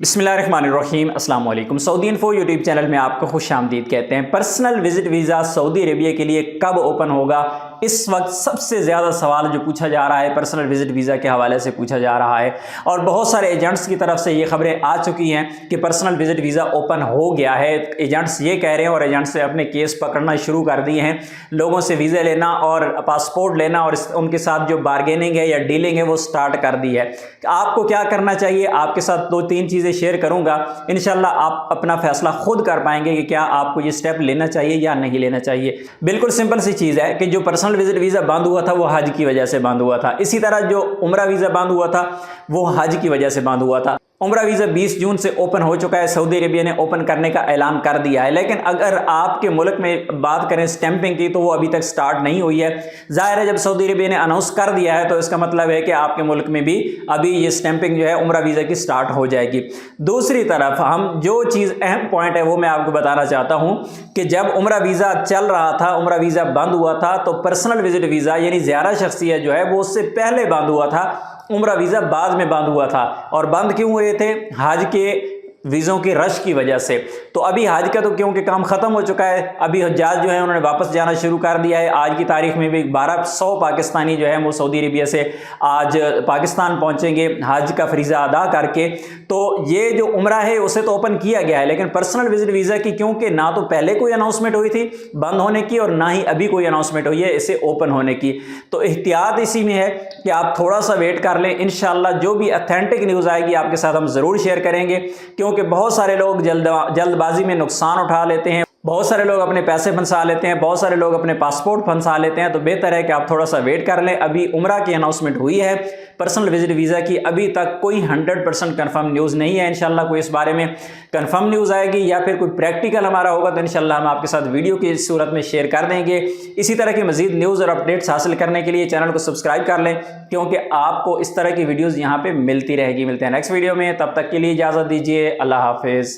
बिस्मिल्लाहिर्रहमानिर्रहीम अस्सलाम वालेकुम। सऊदी इन्फो यूट्यूब चैनल में आपको खुश आमदीद कहते हैं। Personal visit visa Saudi Arabia के लिए कब ओपन होगा? इस वक्त सबसे ज़्यादा सवाल जो पूछा जा रहा है पर्सनल विजिट वीज़ा के हवाले से पूछा जा रहा है, और बहुत सारे एजेंट्स की तरफ से ये खबरें आ चुकी हैं कि पर्सनल विजिट वीज़ा ओपन हो गया है। एजेंट्स ये कह रहे हैं और एजेंट्स से अपने केस पकड़ना शुरू कर दिए हैं, लोगों से वीज़ा लेना और पासपोर्ट लेना और उनके साथ जो बारगेनिंग है या डीलिंग है वो स्टार्ट कर दी है। आपको क्या करना चाहिए, आपके साथ 2-3 चीज़ें शेयर करूंगा। इंशाल्लाह आप अपना फैसला खुद कर पाएंगे कि क्या आपको ये स्टेप लेना चाहिए या नहीं लेना चाहिए। बिल्कुल सिंपल सी चीज़ है कि जो पर्सनल विजिट वीज़ा बंद हुआ था वो हज की वजह से बंद हुआ था। इसी तरह जो उम्रा वीज़ा बंद हुआ था वो हज की वजह से बंद हुआ था। उम्रा वीज़ा 20 जून से ओपन हो चुका है, सऊदी अरेबिया ने ओपन करने का ऐलान कर दिया है। लेकिन अगर आपके मुल्क में बात करें स्टैंपिंग की तो वो अभी तक स्टार्ट नहीं हुई है। जाहिर है जब सऊदी अरेबिया ने अनाउंस कर दिया है तो इसका मतलब है कि आपके मुल्क में भी अभी ये स्टैंपिंग जो है उम्रा वीज़ा की स्टार्ट हो जाएगी। दूसरी तरफ हम जो चीज़ अहम पॉइंट है वो मैं आपको बताना चाहता हूँ कि जब उम्रा वीज़ा चल रहा था, उम्रा वीज़ा बंद हुआ था, तो पर्सनल विजिट वीज़ा यानी ज़ियारा शख्सियत जो है वो उससे पहले बंद हुआ था, उम्रा वीज़ा बाद में बंद हुआ था। और बंद क्यों हुए थे? हज के वीज़ों की रश की वजह से। तो अभी हज का तो क्योंकि काम ख़त्म हो चुका है, अभी हज्जाज जो है उन्होंने वापस जाना शुरू कर दिया है। आज की तारीख में भी 1200 पाकिस्तानी जो है वो सऊदी अरेबिया से आज पाकिस्तान पहुंचेंगे हज का फरीज़ा अदा करके। तो ये जो उम्रा है उसे तो ओपन किया गया है, लेकिन पर्सनल विजिट वीज़ा की क्योंकि ना तो पहले कोई अनाउंसमेंट हुई थी बंद होने की और ना ही अभी कोई अनाउंसमेंट हुई है इसे ओपन होने की, तो एहतियात इसी में है कि आप थोड़ा सा वेट कर लें। इंशाल्लाह जो भी अथेंटिक न्यूज़ आएगी आपके साथ हम ज़रूर शेयर करेंगे, क्योंकि बहुत सारे लोग जल्दबाजी में नुकसान उठा लेते हैं, बहुत सारे लोग अपने पैसे फंसा लेते हैं, बहुत सारे लोग अपने पासपोर्ट फंसा लेते हैं। तो बेहतर है कि आप थोड़ा सा वेट कर लें। अभी उम्रा की अनाउंसमेंट हुई है, पर्सनल विजिट वीज़ा की अभी तक कोई 100% कन्फर्म न्यूज़ नहीं है। इंशाल्लाह कोई इस बारे में कन्फर्म न्यूज़ आएगी या फिर कोई प्रैक्टिकल हमारा होगा तो इंशाल्लाह हम आपके साथ वीडियो की सूरत में शेयर कर देंगे। इसी तरह की मज़ीद न्यूज़ और अपडेट्स हासिल करने के लिए चैनल को सब्सक्राइब कर लें, क्योंकि आपको इस तरह की वीडियोज़ यहाँ पर मिलती रहेगी। मिलते हैं नेक्स्ट वीडियो में, तब तक के लिए इजाज़त दीजिए। अल्लाह हाफिज़।